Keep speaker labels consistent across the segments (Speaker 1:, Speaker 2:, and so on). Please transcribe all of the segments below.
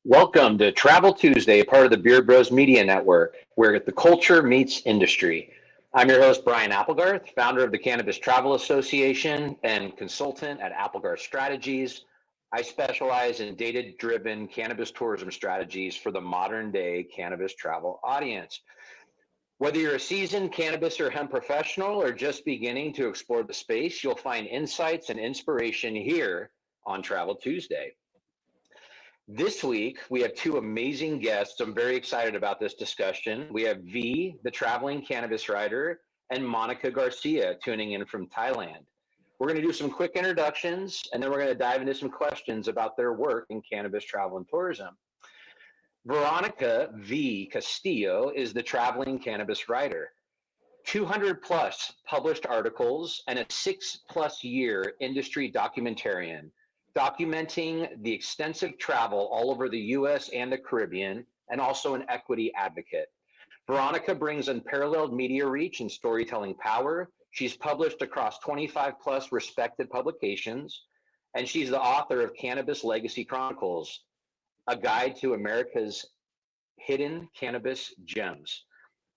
Speaker 1: Welcome to Travel Tuesday, part of the Beard Bros Media Network, where the culture meets industry. I'm your host, Brian Applegarth, founder of the Cannabis Travel Association and consultant at Applegarth Strategies. I specialize in data-driven cannabis tourism strategies for the modern-day cannabis travel audience. Whether you're a seasoned cannabis or hemp professional or just beginning to explore the space, you'll find insights and inspiration here on Travel Tuesday. This week, we have two amazing guests. I'm very excited about this discussion. We have V, the traveling cannabis writer, and Monica Garcia tuning in from Thailand. We're going to do some quick introductions, and then we're going to dive into some questions about their work in cannabis travel and tourism. Veronica V. Castillo is the traveling cannabis writer. 200 plus published articles and a 6+ year industry documentarian, documenting the extensive travel all over the US and the Caribbean, and also an equity advocate. Veronica brings unparalleled media reach and storytelling power. She's published across 25+ respected publications, and she's the author of Cannabis Legacy Chronicles, a guide to America's hidden cannabis gems.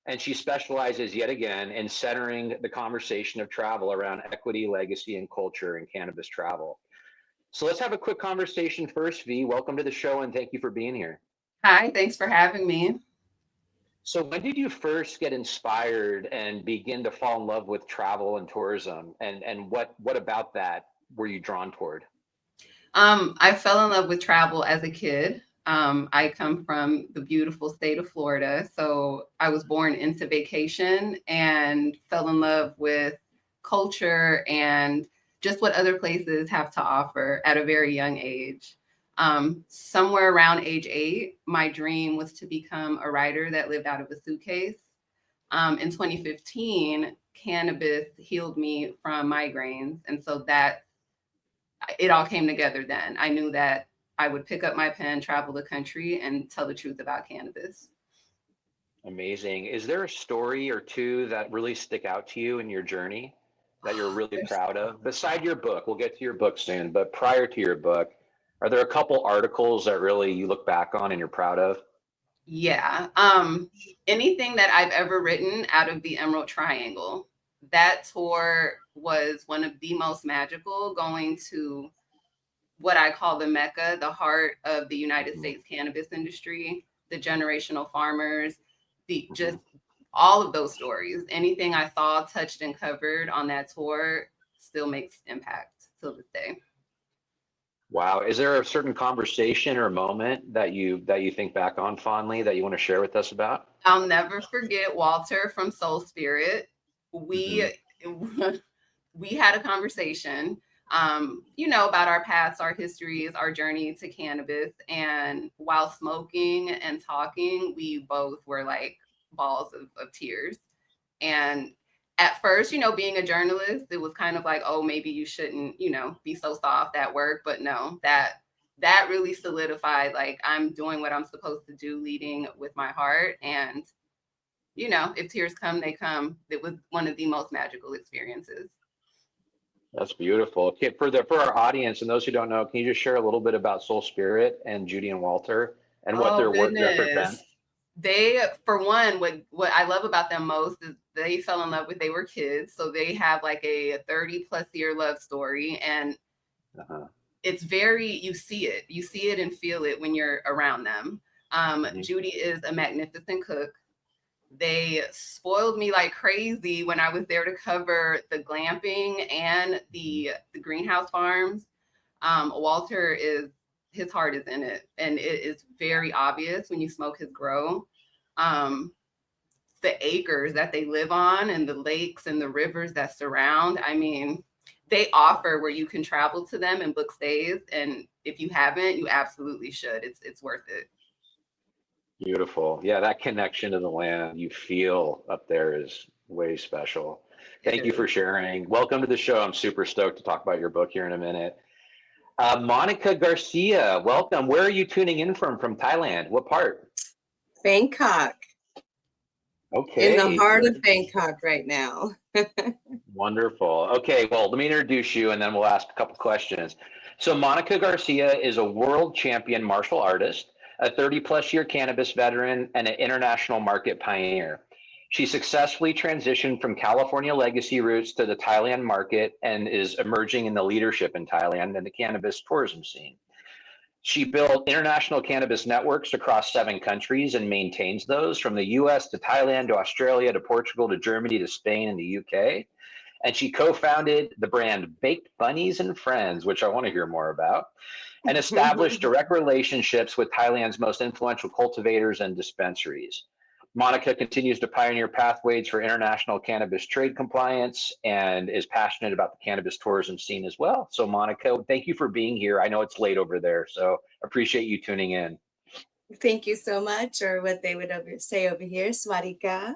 Speaker 1: And she specializes yet again in centering the conversation of travel around equity, legacy, and culture in cannabis travel. So let's have a quick conversation first. V, welcome to the show and thank you for being here.
Speaker 2: Hi, thanks for having me.
Speaker 1: So when did you first get inspired and begin to fall in love with travel and tourism? And what about that were you drawn toward?
Speaker 2: I fell in love with travel as a kid. I come from the beautiful state of Florida. So I was born into vacation and fell in love with culture and just what other places have to offer at a very young age. Somewhere around age 8, my dream was to become a writer that lived out of a suitcase. In 2015, cannabis healed me from migraines. And so that it all came together then. I knew that I would pick up my pen, travel the country, and tell the truth about cannabis.
Speaker 1: Amazing. Is there a story or two that really stick out to you in your journey that you're really proud of? Beside your book, we'll get to your book soon, but prior to your book, are there a couple articles that really you look back on and you're proud of?
Speaker 2: Yeah. Anything that I've ever written out of the Emerald Triangle, that tour was one of the most magical, going to what I call the Mecca, the heart of the United States cannabis industry, the generational farmers, just all of those stories. Anything I saw, touched, and covered on that tour still makes impact till this day.
Speaker 1: Wow. Is there a certain conversation or moment that you think back on fondly that you want to share with us about?
Speaker 2: I'll never forget Walter from Soul Spirit. We had a conversation, about our paths, our histories, our journey to cannabis. And while smoking and talking, we both were like balls of tears. And at first, being a journalist, it was kind of like, oh, maybe you shouldn't, be so soft at work. But no, that really solidified, like, I'm doing what I'm supposed to do, leading with my heart. And, if tears come, they come. It was one of the most magical experiences.
Speaker 1: That's beautiful. Okay, for our audience and those who don't know, can you just share a little bit about Soul Spirit and Judy and Walter and what their work represents?
Speaker 2: They, for one, what I love about them most is they fell in love with, they were kids. So they have like a 30+ year love story. And it's very, you see it and feel it when you're around them. Judy is a magnificent cook. They spoiled me like crazy when I was there to cover the glamping and the greenhouse farms. Walter his heart is in it, and it is very obvious when you smoke his grow. The acres that they live on and the lakes and the rivers that surround, I mean, they offer where you can travel to them and book stays. And if you haven't, you absolutely should. It's worth it.
Speaker 1: Beautiful. Yeah, that connection to the land you feel up there is way special. Thank you for sharing. Welcome to the show. I'm super stoked to talk about your book here in a minute. Monica Garcia, welcome. Where are you tuning in from Thailand? What part?
Speaker 3: Bangkok.
Speaker 1: Okay.
Speaker 3: In the heart of Bangkok right now.
Speaker 1: Wonderful. Okay, well, let me introduce you and then we'll ask a couple questions. So Monica Garcia is a world champion martial artist, a 30-plus year cannabis veteran, and an international market pioneer. She successfully transitioned from California legacy roots to the Thailand market and is emerging in the leadership in Thailand and the cannabis tourism scene. She built international cannabis networks across 7 countries and maintains those, from the US to Thailand to Australia to Portugal to Germany to Spain and the UK. And she co-founded the brand Baked Bunnies and Friends, which I want to hear more about, and established direct relationships with Thailand's most influential cultivators and dispensaries. Monica continues to pioneer pathways for international cannabis trade compliance and is passionate about the cannabis tourism scene as well. So Monica, thank you for being here. I know it's late over there, so appreciate you tuning in.
Speaker 3: Thank you so much, or what they would say over here, Swadika.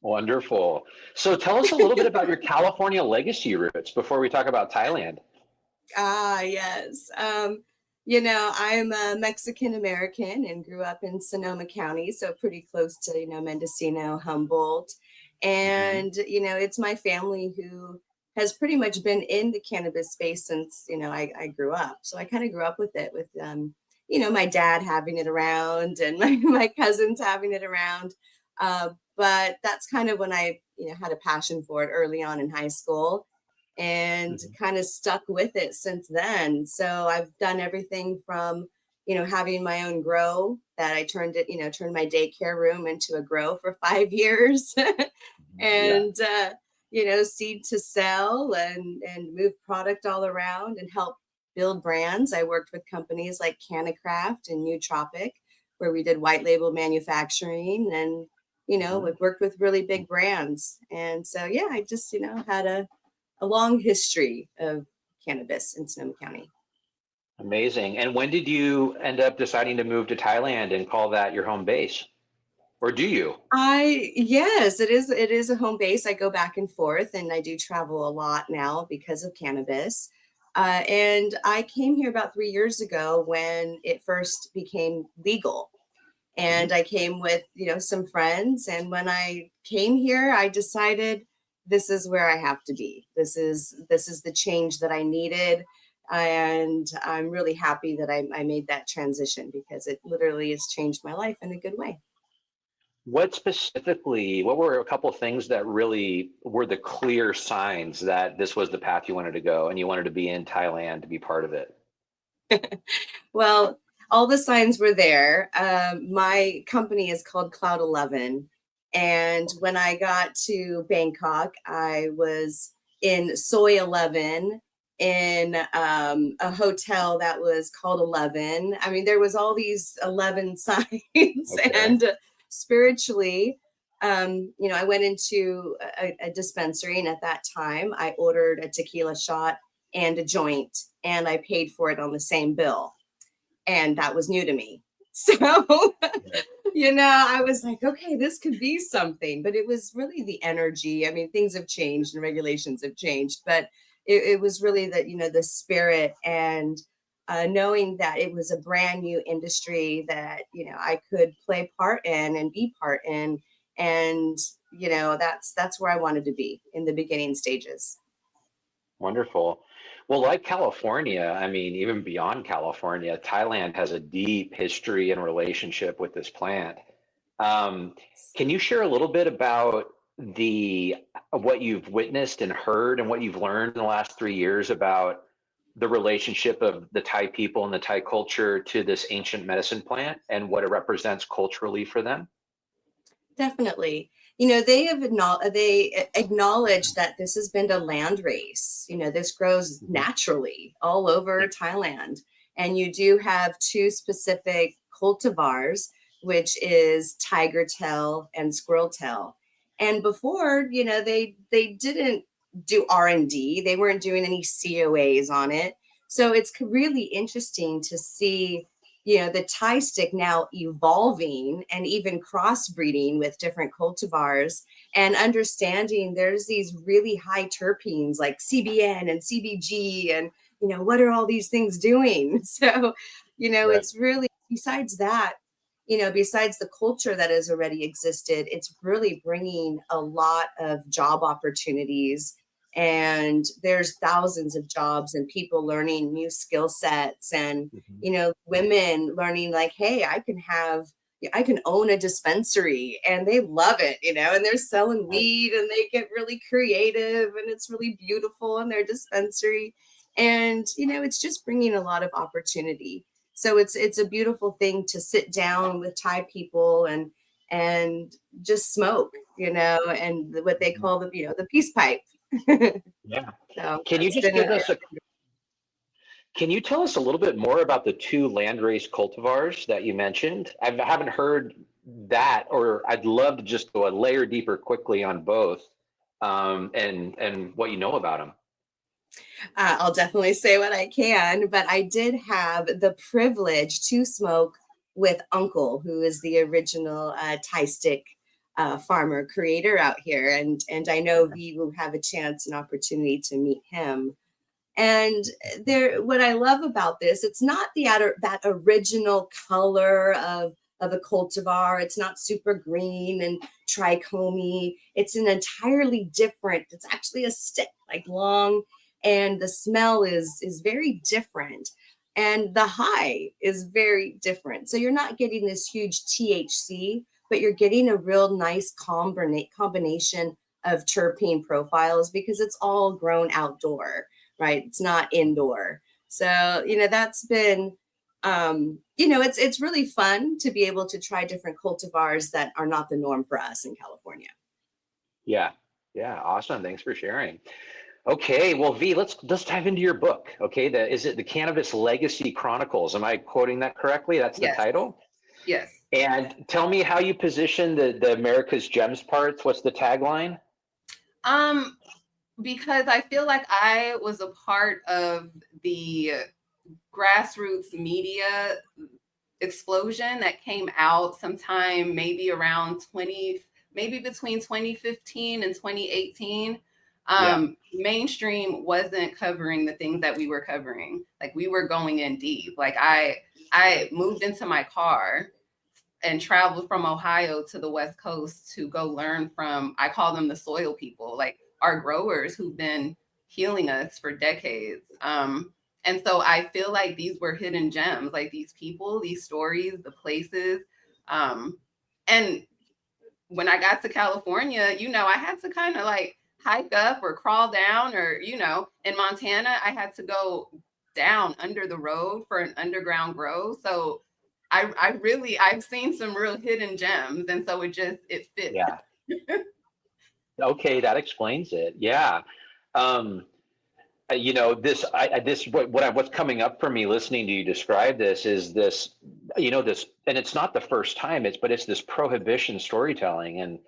Speaker 1: Wonderful. So tell us a little bit about your California legacy roots before we talk about Thailand.
Speaker 3: Yes. I'm a Mexican American and grew up in Sonoma County, so pretty close to, Mendocino, Humboldt. And, it's my family who has pretty much been in the cannabis space since, I grew up. So I kind of grew up with it, with, my dad having it around and my cousins having it around. But that's kind of when I, had a passion for it early on in high school, and kind of stuck with it since then. So I've done everything from, having my own grow that I turned my daycare room into a grow for 5 years and, seed to sell and move product all around and help build brands. I worked with companies like Cannacraft and New Tropic, where we did white label manufacturing and, we've worked with really big brands. And so, I just, had a long history of cannabis in Sonoma County.
Speaker 1: Amazing. And when did you end up deciding to move to Thailand and call that your home base? Or do you?
Speaker 3: Yes, it is a home base. I go back and forth and I do travel a lot now because of cannabis. And I came here about 3 years ago when it first became legal. And I came with, some friends. And when I came here, I decided this is where I have to be. This is the change that I needed. And I'm really happy that I made that transition, because it literally has changed my life in a good way.
Speaker 1: What were a couple of things that really were the clear signs that this was the path you wanted to go and you wanted to be in Thailand to be part of it?
Speaker 3: Well, all the signs were there. My company is called Cloud 11. And when I got to Bangkok, I was in Soy 11 in a hotel that was called 11. I mean, there was all these 11 signs.
Speaker 1: Okay.
Speaker 3: And spiritually, I went into a dispensary, and at that time I ordered a tequila shot and a joint, and I paid for it on the same bill. And that was new to me. So, I was like, okay, this could be something, but it was really the energy. I mean, things have changed and regulations have changed, but it was really the spirit, and knowing that it was a brand new industry that, I could play part in and be part in. And, that's where I wanted to be in the beginning stages.
Speaker 1: Wonderful. Well, like California, I mean, even beyond California, Thailand has a deep history and relationship with this plant. Can you share a little bit about what you've witnessed and heard and what you've learned in the last 3 years about the relationship of the Thai people and the Thai culture to this ancient medicine plant and what it represents culturally for them?
Speaker 3: Definitely. They acknowledge that this has been a land race. This grows naturally all over Thailand. And you do have 2 specific cultivars, which is tiger tail and squirrel tail. And before, they didn't do R&D. They weren't doing any COAs on it. So it's really interesting to see the Thai stick now evolving and even crossbreeding with different cultivars, and understanding there's these really high terpenes like CBN and CBG, and, what are all these things doing? So,
Speaker 1: Right.
Speaker 3: it's really, besides that, besides the culture that has already existed, it's really bringing a lot of job opportunities And there's thousands of jobs and people learning new skill sets, and women learning like, hey, I can own a dispensary, and they love it, and they're selling weed and they get really creative and it's really beautiful in their dispensary. And it's just bringing a lot of opportunity. So it's a beautiful thing to sit down with Thai people and just smoke, and what they call the peace pipe.
Speaker 1: Yeah.
Speaker 3: So
Speaker 1: Can you
Speaker 3: it's
Speaker 1: just
Speaker 3: been
Speaker 1: give us can you tell us a little bit more about the two landrace cultivars that you mentioned? I haven't heard that, or I'd love to just go a layer deeper quickly on both, and what you know about them.
Speaker 3: I'll definitely say what I can, but I did have the privilege to smoke with Uncle, who is the original Thai stick farmer creator out here, and I know we will have a chance and opportunity to meet him. And what I love about this, it's not that original color of a cultivar. It's not super green and trichomy. It's an entirely different. It's actually a stick, like long, and the smell is very different, and the high is very different. So you're not getting this huge THC, but you're getting a real nice combination of terpene profiles because it's all grown outdoor. Right? It's not indoor. So, that's been, it's really fun to be able to try different cultivars that are not the norm for us in California.
Speaker 1: Yeah. Yeah. Awesome. Thanks for sharing. Okay. Well, V, let's dive into your book. Okay. Is it the Cannabis Legacy Chronicles? Am I quoting that correctly? That's the
Speaker 2: Yes.
Speaker 1: title?
Speaker 2: Yes.
Speaker 1: And tell me how you position the America's Gems parts. What's the tagline?
Speaker 2: Because I feel like I was a part of the grassroots media explosion that came out sometime maybe maybe between 2015 and 2018. Mainstream wasn't covering the things that we were covering. Like, we were going in deep. Like, I moved into my car and traveled from Ohio to the West Coast to go learn from, I call them the soil people, like our growers who've been healing us for decades. And so I feel like these were hidden gems, like these people, these stories, the places. And when I got to California, I had to kind of like hike up or crawl down, or, in Montana, I had to go down under the road for an underground grow. So I've seen some real hidden gems. And so it fits.
Speaker 1: Yeah. Okay, that explains it. Yeah. What's coming up for me listening to you describe this is this, and it's not the first time it's this prohibition storytelling and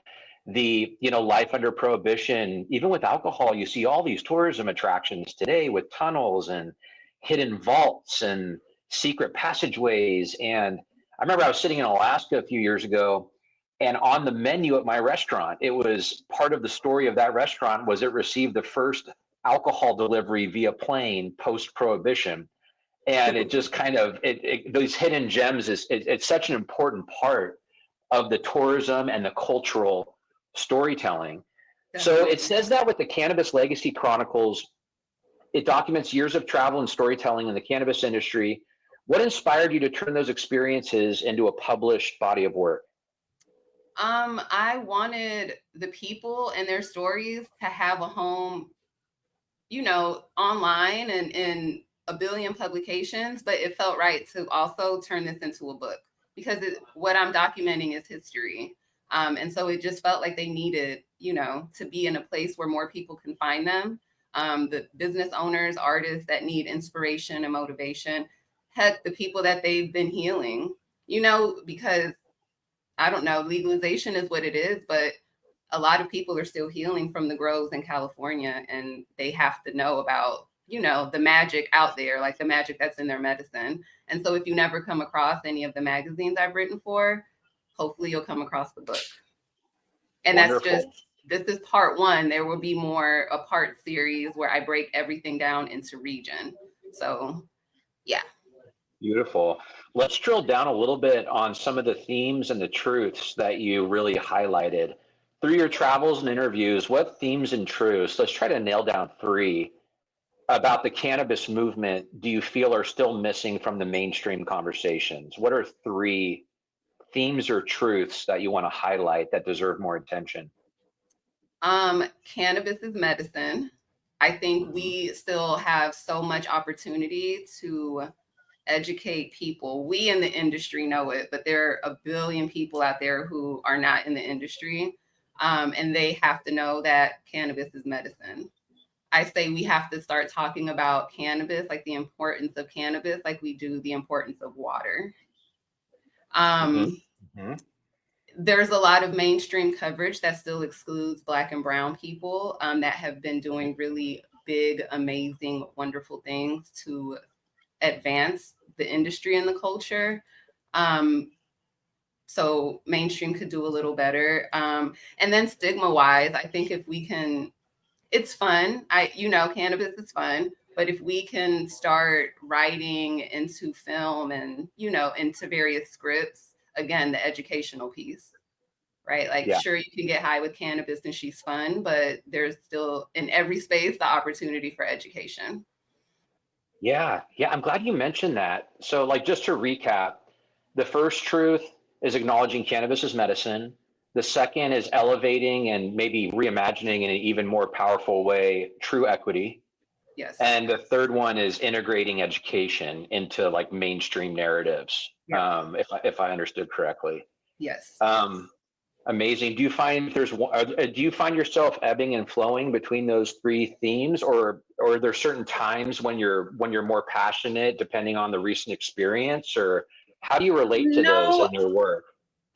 Speaker 1: the, life under prohibition. Even with alcohol, you see all these tourism attractions today with tunnels and hidden vaults and secret passageways. And I remember I was sitting in Alaska a few years ago, and on the menu at my restaurant, it was part of the story of that restaurant was it received the first alcohol delivery via plane post-prohibition. And it just kind of, these hidden gems it's such an important part of the tourism and the cultural storytelling.
Speaker 2: Definitely.
Speaker 1: So it says that with the Cannabis Legacy Chronicles, it documents years of travel and storytelling in the cannabis industry. What inspired you to turn those experiences into a published body of work?
Speaker 2: I wanted the people and their stories to have a home, online and in a billion publications, but it felt right to also turn this into a book because what I'm documenting is history. And so it just felt like they needed, to be in a place where more people can find them. The business owners, artists that need inspiration and motivation, heck, the people that they've been healing, because I don't know, legalization is what it is, but a lot of people are still healing from the grows in California, and they have to know about, the magic out there, like the magic that's in their medicine. And so if you never come across any of the magazines I've written for, hopefully you'll come across the book. And
Speaker 1: Wonderful.
Speaker 2: this is part one. There will be a part series where I break everything down into region. So yeah.
Speaker 1: Beautiful. Let's drill down a little bit on some of the themes and the truths that you really highlighted through your travels and interviews, what themes and truths, let's try to nail down three about the cannabis movement, do you feel are still missing from the mainstream conversations? What are three themes or truths that you want to highlight that deserve more attention?
Speaker 2: Cannabis is medicine. I think we still have so much opportunity to educate people. We in the industry know it, but there are a billion people out there who are not in the industry, and they have to know that cannabis is medicine. I say we have to start talking about cannabis, like the importance of cannabis, like we do the importance of water. There's a lot of mainstream coverage that still excludes Black and brown people that have been doing really big, amazing, wonderful things to advance the industry and the culture. So mainstream could do a little better. And then stigma wise, I think if we can, it's fun. Cannabis is fun, but if we can start writing into film and, into various scripts, again, the educational piece, right? Like,
Speaker 1: Yeah.
Speaker 2: sure, you can get high with cannabis and she's fun, but there's still in every space, the opportunity for education.
Speaker 1: Yeah. I'm glad you mentioned that. So like, just to recap, the first truth is acknowledging cannabis as medicine. The second is elevating and maybe reimagining in an even more powerful way, true equity.
Speaker 2: Yes.
Speaker 1: And the third one is integrating education into like mainstream narratives.
Speaker 2: Yeah.
Speaker 1: If I understood correctly.
Speaker 2: Yes.
Speaker 1: Amazing. Do you find do you find yourself ebbing and flowing between those three themes, or are there certain times when you're more passionate, depending on the recent experience, or how do you relate to those
Speaker 2: No,
Speaker 1: in your work?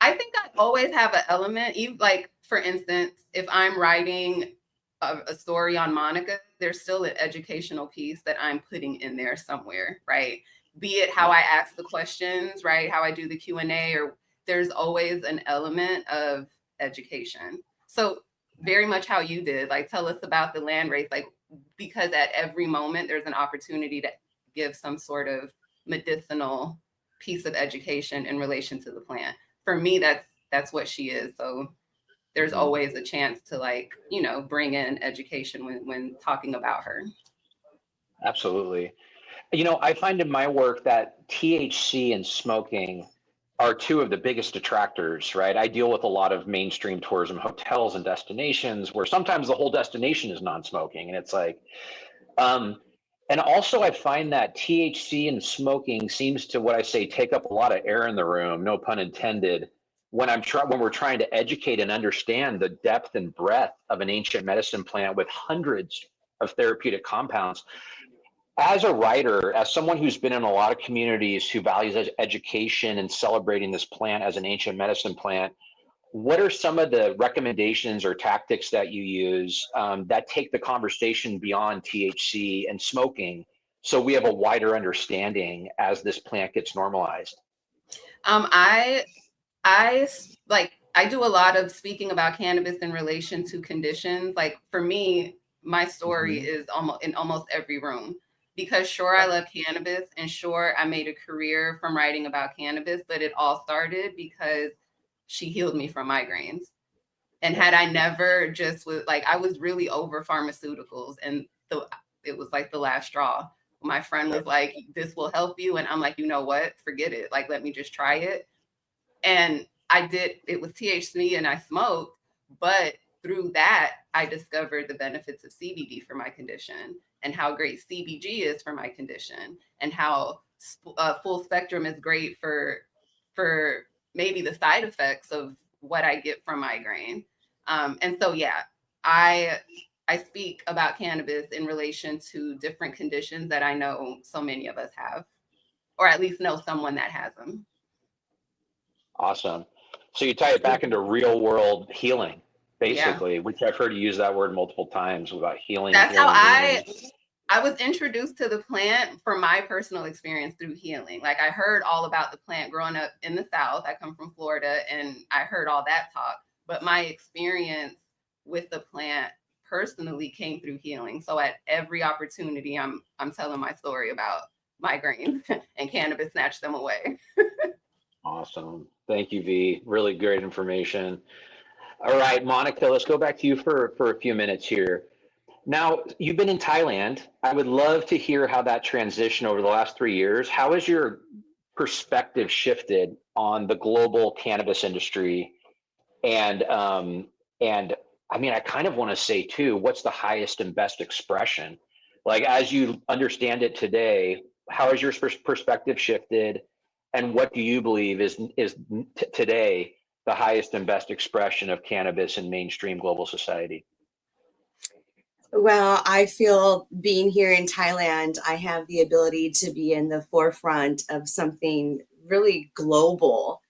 Speaker 2: I think I always have an element, even like, for instance, if I'm writing a story on Monica, there's still an educational piece that I'm putting in there somewhere, right? Be it how I ask the questions, right? How I do the Q&A, or there's always an element of education. So very much how you did, like, tell us about the land race, like, because at every moment there's an opportunity to give some sort of medicinal piece of education in relation to the plant. For me, that's what she is. So there's always a chance to, like, bring in education when talking about her.
Speaker 1: Absolutely. I find in my work that THC and smoking are two of the biggest detractors, right? I deal with a lot of mainstream tourism hotels and destinations where sometimes the whole destination is non-smoking, and it's like, and also I find that THC and smoking seems to, what I say, take up a lot of air in the room, no pun intended, when we're trying to educate and understand the depth and breadth of an ancient medicine plant with hundreds of therapeutic compounds. As a writer, as someone who's been in a lot of communities who values education and celebrating this plant as an ancient medicine plant, what are some of the recommendations or tactics that you use that take the conversation beyond THC and smoking, so we have a wider understanding as this plant gets normalized?
Speaker 2: I do a lot of speaking about cannabis in relation to conditions. Like, for me, my story is in almost every room, because sure, I love cannabis, and sure, I made a career from writing about cannabis, but it all started because she healed me from migraines. And had I never I was really over pharmaceuticals, and it was like the last straw. My friend was like, this will help you. And I'm like, you know what? Forget it. Like, let me just try it. And I did. It was THC and I smoked, but through that, I discovered the benefits of CBD for my condition, and how great CBG is for my condition, and how full spectrum is great for maybe the side effects of what I get from migraine. And so, yeah, I speak about cannabis in relation to different conditions that I know so many of us have, or at least know someone that has them.
Speaker 1: Awesome. So you tie it back into real world healing, basically,
Speaker 2: Yeah.
Speaker 1: which I've heard you use that word multiple times about healing.
Speaker 2: That's
Speaker 1: healing,
Speaker 2: how
Speaker 1: healing.
Speaker 2: I was introduced to the plant from my personal experience through healing. Like, I heard all about the plant growing up in the South. I come from Florida, and I heard all that talk, but my experience with the plant personally came through healing. So at every opportunity, I'm telling my story about migraines, and cannabis snatched them away.
Speaker 1: Awesome. Thank you, V. Really great information. All right, Monica, let's go back to you for a few minutes here. Now, you've been in Thailand. I would love to hear how that transition over the last 3 years. How has your perspective shifted on the global cannabis industry? And I mean, I kind of want to say too, what's the highest and best expression? Like, as you understand it today, how has your perspective shifted, and what do you believe is today the highest and best expression of cannabis in mainstream global society?
Speaker 3: Well, I feel being here in Thailand, I have the ability to be in the forefront of something really global.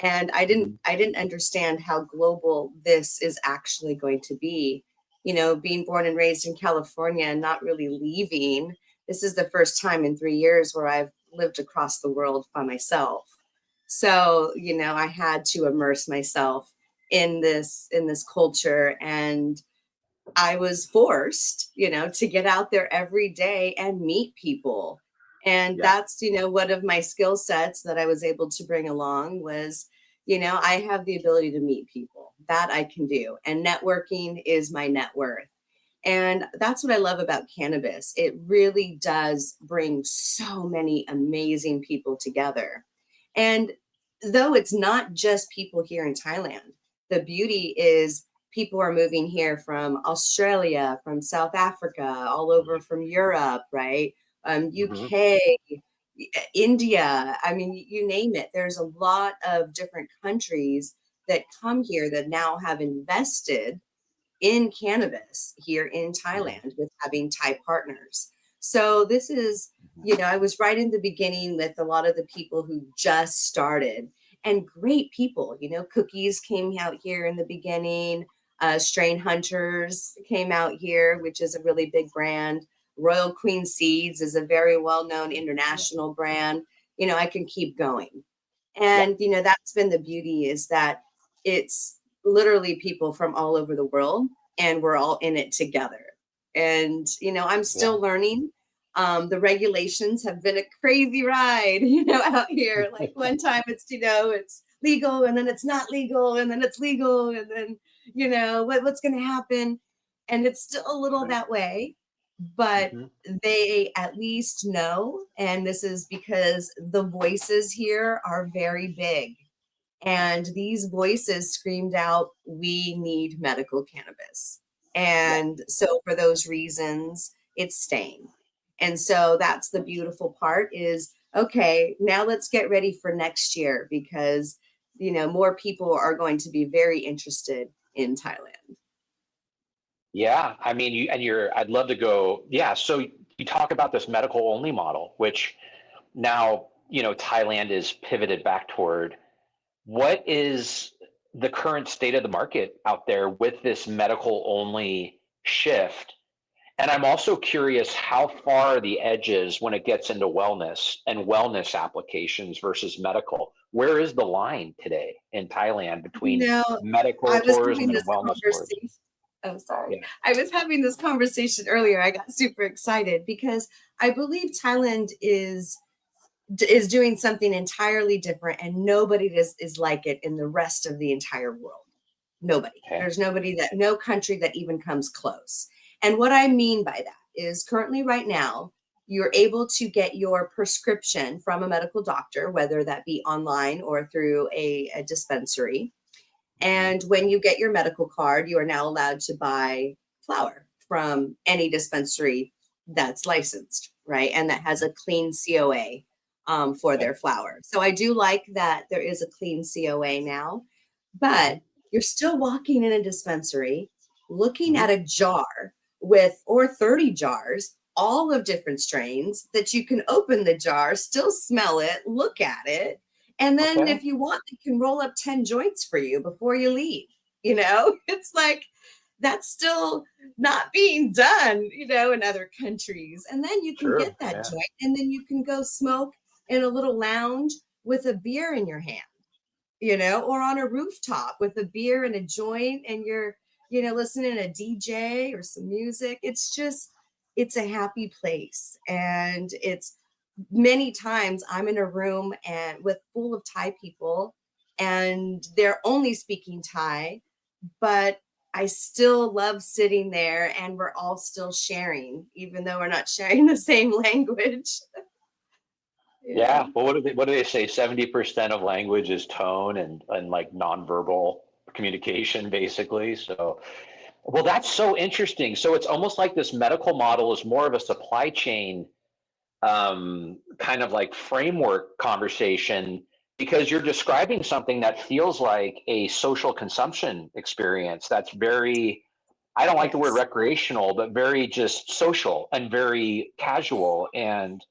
Speaker 3: And
Speaker 1: Mhm.
Speaker 3: I didn't understand how global this is actually going to be. You know, being born and raised in California and not really leaving, this is the first time in 3 years where I've lived across the world by myself. So, you know, I had to immerse myself in this culture, and I was forced, you know, to get out there every day and meet people. And
Speaker 1: Yeah.
Speaker 3: that's, you know, one of my skill sets that I was able to bring along was, you know, I have the ability to meet people. That I can do. And networking is my net worth. And that's what I love about cannabis. It really does bring so many amazing people together. And though it's not just people here in Thailand, the beauty is people are moving here from Australia, from South Africa, all over from Europe, right?
Speaker 1: Hmm.
Speaker 3: UK, India. I mean, you name it. There's a lot of different countries that come here that now have invested in cannabis here in
Speaker 1: Hmm.
Speaker 3: Thailand with having Thai partners. So this is, you know, I was right in the beginning with a lot of the people who just started, and great people. You know, Cookies came out here in the beginning. Strain Hunters came out here, which is a really big brand. Royal Queen Seeds is a very well-known
Speaker 1: Yeah.
Speaker 3: international brand. You know, I can keep going.
Speaker 1: Yeah.
Speaker 3: And, you know, that's been the beauty is that it's literally people from all over the world and we're all in it together. And, you know, I'm
Speaker 1: Yeah.
Speaker 3: still learning. The regulations have been a crazy ride, you know, out here. Like one time it's, you know, it's legal and then it's not legal and then it's legal and then, you know, what's going to happen? And it's still a little
Speaker 1: Right.
Speaker 3: that way, but
Speaker 1: Hmm.
Speaker 3: they at least know. And this is because the voices here are very big. And these voices screamed out, we need medical cannabis.
Speaker 1: Yeah.
Speaker 3: And so for those reasons, it's staying. And so that's the beautiful part is, okay, now let's get ready for next year because, you know, more people are going to be very interested in Thailand.
Speaker 1: Yeah. I mean, I'd love to go. Yeah. So you talk about this medical only model, which now, Thailand is pivoted back toward. What is the current state of the market out there with this medical only shift? And I'm also curious how far are the edges when it gets into wellness and wellness applications versus medical? Where is the line today in Thailand
Speaker 3: You
Speaker 1: between
Speaker 3: know,
Speaker 1: medical
Speaker 3: I was
Speaker 1: tourism
Speaker 3: having
Speaker 1: and
Speaker 3: this
Speaker 1: wellness tourism?
Speaker 3: conversation. Oh, sorry.
Speaker 1: Yeah.
Speaker 3: I was having this conversation earlier. I got super excited because I believe Thailand is doing something entirely different, and nobody is like it in the rest of the entire world. Nobody.
Speaker 1: Okay.
Speaker 3: There's nobody that no country that even comes close. And what I mean by that is currently right now, you're able to get your prescription from a medical doctor, whether that be online or through a dispensary.
Speaker 1: Mhm.
Speaker 3: And when you get your medical card, you are now allowed to buy flour from any dispensary that's licensed, right? And that has a clean COA for
Speaker 1: Okay.
Speaker 3: their flour. So I do like that there is a clean COA now, but
Speaker 1: Mhm.
Speaker 3: you're still walking in a dispensary, looking
Speaker 1: Mhm.
Speaker 3: at a jar with, or 30 jars, all of different strains that you can open the jar, still smell it, look at it, and then
Speaker 1: Okay.
Speaker 3: if you want, they can roll up 10 joints for you before you leave. You know, it's like that's still not being done, you know, in other countries. And then you can get
Speaker 1: Sure.
Speaker 3: that
Speaker 1: Yeah.
Speaker 3: joint and then you can go smoke in a little lounge with a beer in your hand, you know, or on a rooftop with a beer and a joint and you're, you know, listening to a DJ or some music. It's just, it's a happy place. And it's many times I'm in a room and with full of Thai people and they're only speaking Thai, but I still love sitting there and we're all still sharing, even though we're not sharing the same language.
Speaker 1: Yeah. Well, what do they say? 70% of language is tone and like nonverbal communication, basically. So, well, that's so interesting. So it's almost like this medical model is more of a supply chain kind of like framework conversation, because you're describing something that feels like a social consumption experience that's very, I don't like the word
Speaker 3: Yes.
Speaker 1: recreational, but very just social and very casual. And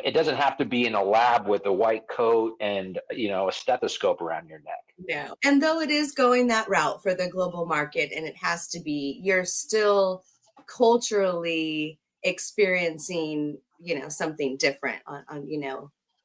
Speaker 1: it doesn't have to be in a lab with a white coat and, you know, a stethoscope around your neck.
Speaker 3: No. And though it is going that route for the global market, and it has to be, you're still culturally experiencing, something different on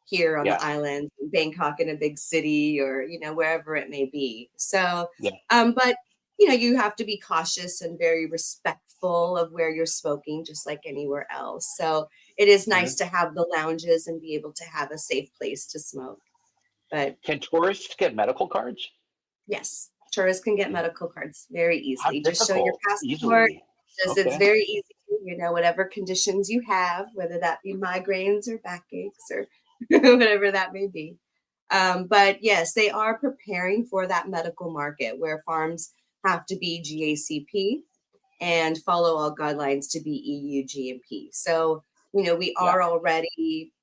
Speaker 3: here on
Speaker 1: Yeah.
Speaker 3: the island, Bangkok in a big city, or, wherever it may be. So,
Speaker 1: Yeah.
Speaker 3: but you have to be cautious and very respectful of where you're smoking, just like anywhere else. So it is nice to have the lounges and be able to have a safe place to smoke. But
Speaker 1: Can tourists get medical cards?
Speaker 3: yes, tourists can get
Speaker 1: Yeah.
Speaker 3: medical cards very
Speaker 1: How
Speaker 3: easily. Just show your
Speaker 1: difficult?
Speaker 3: passport.
Speaker 1: Easily.
Speaker 3: Just it's
Speaker 1: Okay.
Speaker 3: very easy, whatever conditions you have, whether that be migraines or backaches or whatever that may be. But yes, they are preparing for that medical market where farms have to be GACP and follow all guidelines to be EU GMP. So, we
Speaker 1: Yeah.
Speaker 3: are already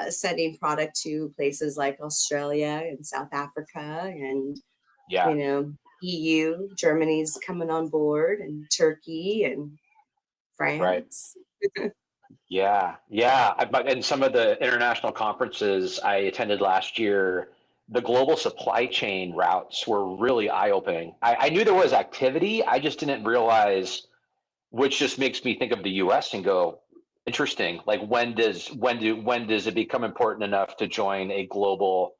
Speaker 3: sending product to places like Australia and South Africa and
Speaker 1: Yeah.
Speaker 3: EU, Germany's coming on board, and Turkey and
Speaker 1: Right.
Speaker 3: France.
Speaker 1: Yeah, yeah. And some of the international conferences I attended last year, the global supply chain routes were really eye-opening. I knew there was activity, I just didn't realize, which just makes me think of the US and go, interesting. Like when does it become important enough to join a global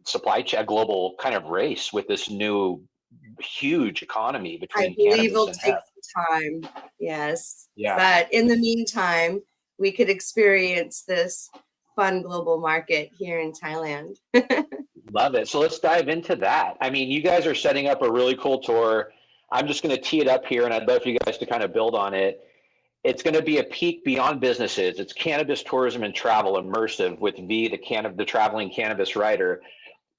Speaker 1: supply chain, a global kind of race with this new huge economy
Speaker 3: I
Speaker 1: between
Speaker 3: believe
Speaker 1: cannabis
Speaker 3: it'll
Speaker 1: and
Speaker 3: take
Speaker 1: hemp?
Speaker 3: some time. Yes.
Speaker 1: Yeah.
Speaker 3: But in the meantime, we could experience this fun global market here in Thailand.
Speaker 1: Love it. So let's dive into that. I mean, you guys are setting up a really cool tour. I'm just going to tee it up here, and I'd love for you guys to kind of build on it. It's going to be a peek beyond businesses. It's cannabis tourism and travel immersive with the traveling cannabis writer,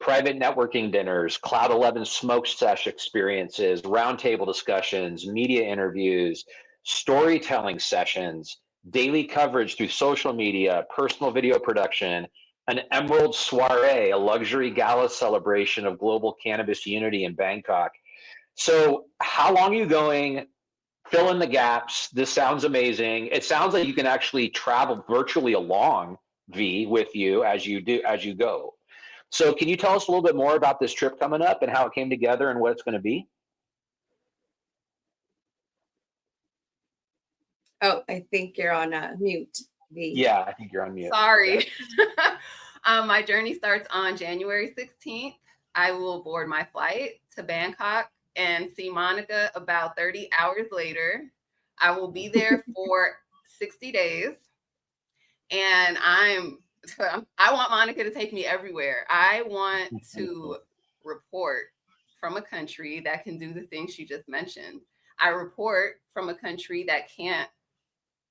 Speaker 1: private networking dinners, Cloud 11 smoke sesh experiences, roundtable discussions, media interviews, storytelling sessions, daily coverage through social media, personal video production, an Emerald Soiree, a luxury gala celebration of global cannabis unity in Bangkok. So, how long are you going? Fill in the gaps. This sounds amazing. It sounds like you can actually travel virtually along with you as you go. So can you tell us a little bit more about this trip coming up and how it came together and what it's going to be?
Speaker 3: Oh, I think you're on mute, V.
Speaker 1: Yeah, I think you're on mute.
Speaker 2: Sorry. My journey starts on January 16th. I will board my flight to Bangkok and see Monica about 30 hours later. I will be there for 60 days. And I want Monica to take me everywhere. I want to report from a country that can do the things she just mentioned. I report from a country that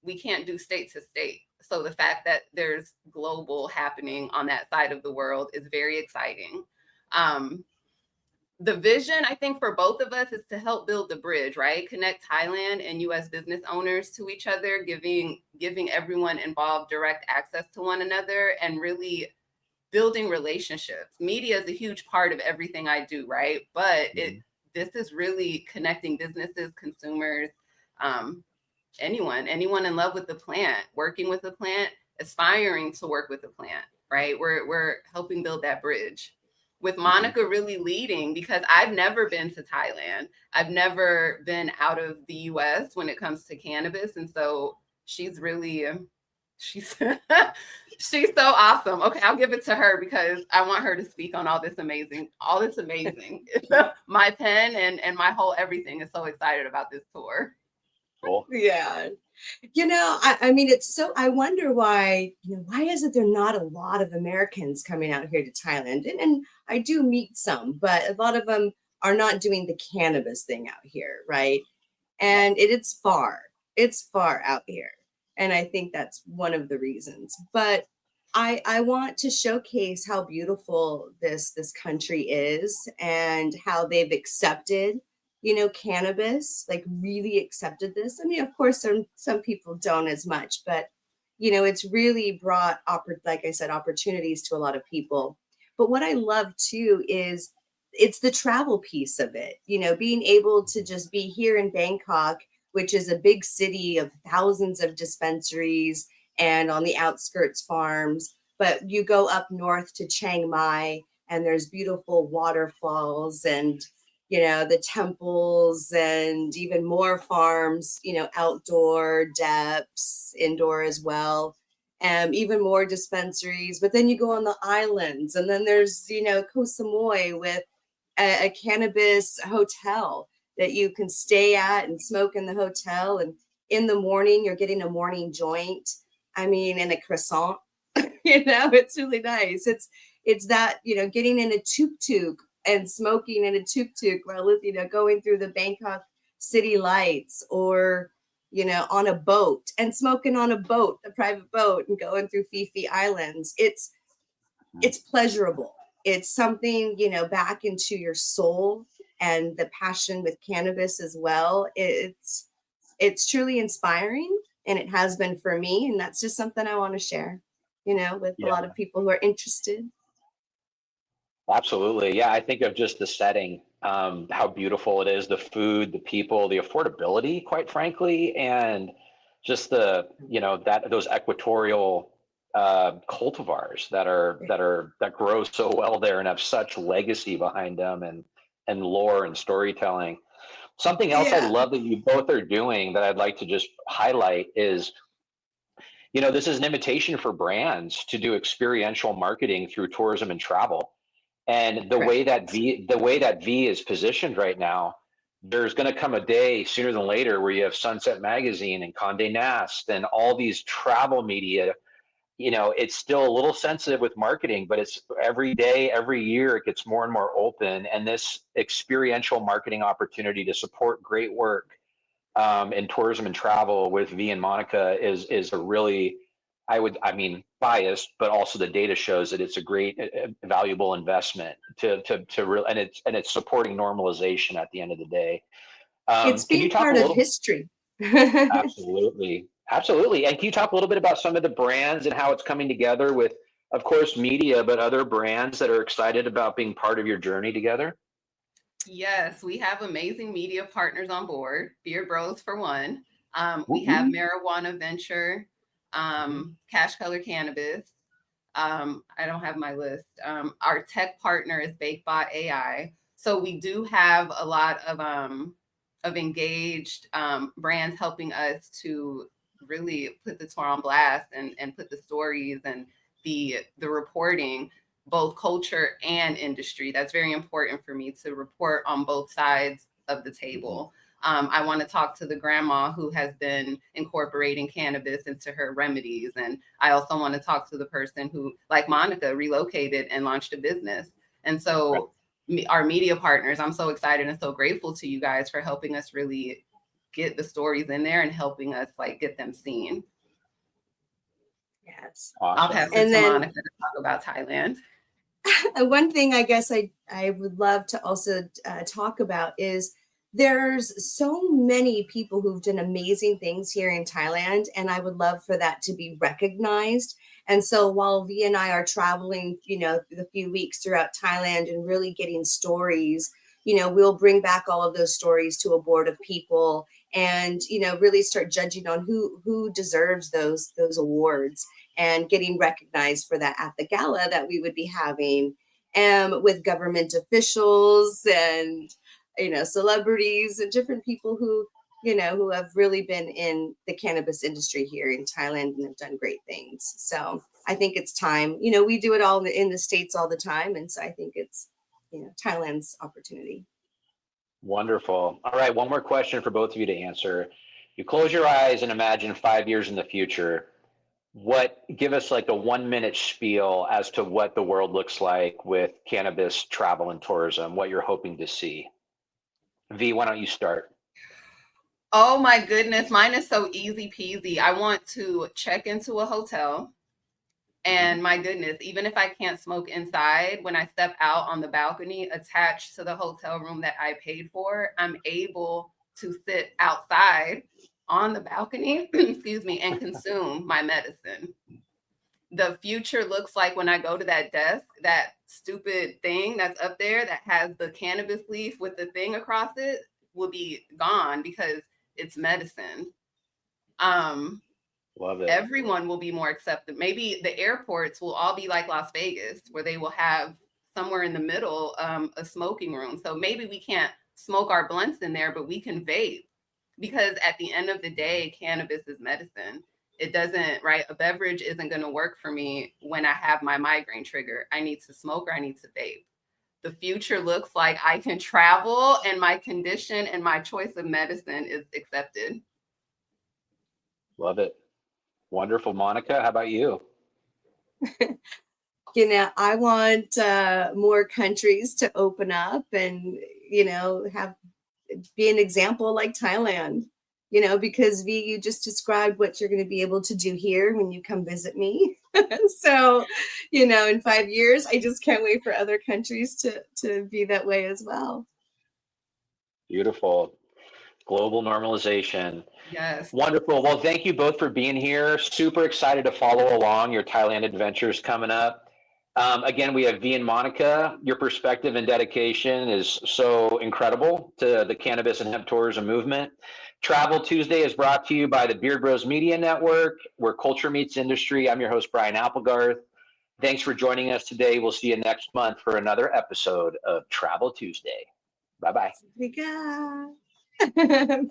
Speaker 2: we can't do state to state. So the fact that there's global happening on that side of the world is very exciting. The vision, I think, for both of us is to help build the bridge, right? Connect Thailand and US business owners to each other, giving everyone involved direct access to one another and really building relationships. Media is a huge part of everything I do, right? But this is really connecting businesses, consumers, anyone in love with the plant, working with the plant, aspiring to work with the plant, right? We're helping build that bridge with Monica really leading, because I've never been to Thailand. I've never been out of the US when it comes to cannabis. And so she's really, she's she's so awesome. Okay, I'll give it to her because I want her to speak on all this amazing. My pen and my whole everything is so excited about this tour.
Speaker 1: Cool.
Speaker 3: Yeah. I mean, I wonder why, why is it there not a lot of Americans coming out here to Thailand? And I do meet some, but a lot of them are not doing the cannabis thing out here, right? And it's far out here. And I think that's one of the reasons. But I want to showcase how beautiful this country is and how they've accepted, cannabis, like really accepted this. I mean, of course, some people don't as much, but it's really brought, like I said, opportunities to a lot of people. But what I love too is it's the travel piece of it, being able to just be here in Bangkok, which is a big city of thousands of dispensaries and on the outskirts farms. But you go up north to Chiang Mai and there's beautiful waterfalls and, the temples and even more farms, outdoor, depths, indoor as well. Even more dispensaries. But then you go on the islands and then there's, Koh Samui with a cannabis hotel that you can stay at and smoke in the hotel. And in the morning, you're getting a morning joint. I mean, and a croissant, it's really nice. It's that, getting in a tuk-tuk and smoking in a tuk-tuk while, going through the Bangkok city lights, or, on a boat and smoking on a boat, a private boat, and going through Phi Phi Islands. It's pleasurable. It's something, back into your soul, and the passion with cannabis as well. It's truly inspiring, and it has been for me. And that's just something I want to share, with a lot of people who are interested.
Speaker 1: Absolutely. Yeah, I think of just the setting, how beautiful it is, the food, the people, the affordability, quite frankly, and just the, that those equatorial cultivars that grow so well there and have such legacy behind them, and lore and storytelling. Something else I
Speaker 3: Yeah.
Speaker 1: love that you both are doing that I'd like to just highlight is, this is an invitation for brands to do experiential marketing through tourism and travel. And the way that V is positioned right now, there's going to come a day sooner than later where you have Sunset Magazine and Condé Nast and all these travel media. It's still a little sensitive with marketing, but it's every day, every year, it gets more and more open. And this experiential marketing opportunity to support great work in tourism and travel with V and Monica is a really, biased, but also the data shows that it's a great, valuable investment to real, and it's supporting normalization at the end of the day.
Speaker 3: It's
Speaker 1: Can you
Speaker 3: being
Speaker 1: talk a
Speaker 3: part of
Speaker 1: little?
Speaker 3: history.
Speaker 1: Absolutely, absolutely. And can you talk a little bit about some of the brands and how it's coming together with, of course, media, but other brands that are excited about being part of your journey together?
Speaker 2: Yes, we have amazing media partners on board. Beard Bros for one. We have Marijuana Venture, Cash Color Cannabis. I don't have my list. Our tech partner is BakeBot AI. So we do have a lot of engaged brands helping us to really put the tour on blast and put the stories and the reporting, both culture and industry. That's very important for me to report on both sides of the table. I want to talk to the grandma who has been incorporating cannabis into her remedies. And I also want to talk to the person who, like Monica, relocated and launched a business. And so our media partners, I'm so excited and so grateful to you guys for helping us really get the stories in there and helping us get them seen.
Speaker 3: Yes.
Speaker 1: Awesome.
Speaker 2: I'll pass it to Monica to talk about Thailand.
Speaker 3: One thing I guess I would love to also talk about is there's so many people who've done amazing things here in Thailand, and I would love for that to be recognized. And so while V and I are traveling, the few weeks throughout Thailand and really getting stories, we'll bring back all of those stories to a board of people and, really start judging on who deserves those awards and getting recognized for that at the gala that we would be having with government officials and, celebrities and different people who have really been in the cannabis industry here in Thailand and have done great things. So I think it's time. We do it all in the States all the time. And so I think it's, Thailand's opportunity.
Speaker 1: Wonderful. All right, one more question for both of you to answer. You close your eyes and imagine 5 years in the future. give us like a 1-minute spiel as to what the world looks like with cannabis travel and tourism, what you're hoping to see. V, why don't you start?
Speaker 2: Oh my goodness, mine is so easy peasy. I want to check into a hotel, and my goodness, even if I can't smoke inside, when I step out on the balcony attached to the hotel room that I paid for, I'm able to sit outside on the balcony, excuse me, and consume my medicine. The future looks like when I go to that desk, that stupid thing that's up there that has the cannabis leaf with the thing across it will be gone because it's medicine.
Speaker 1: Love it.
Speaker 2: Everyone will be more accepted. Maybe the airports will all be like Las Vegas, where they will have somewhere in the middle a smoking room. So maybe we can't smoke our blunts in there, but we can vape, because at the end of the day, cannabis is medicine. It doesn't, right? A beverage isn't going to work for me when I have my migraine trigger. I need to smoke or I need to vape. The future looks like I can travel and my condition and my choice of medicine is accepted.
Speaker 1: Love it. Wonderful. Monica, how about you?
Speaker 3: You know, I want more countries to open up and, you know, be an example like Thailand, you know, because V, you just described what you're going to be able to do here when you come visit me. So, you know, in 5 years, I just can't wait for other countries to be that way as well.
Speaker 1: Beautiful. Global normalization.
Speaker 2: Yes.
Speaker 1: Wonderful. Well, thank you both for being here. Super excited to follow along your Thailand adventures coming up. Again, we have V and Monica. Your perspective and dedication is so incredible to the cannabis and hemp tourism movement. Travel Tuesday is brought to you by the Beard Bros Media Network, where culture meets industry. I'm your host, Brian Applegarth. Thanks for joining us today. We'll see you next month for another episode of Travel Tuesday. Bye-bye.
Speaker 3: Obrigada.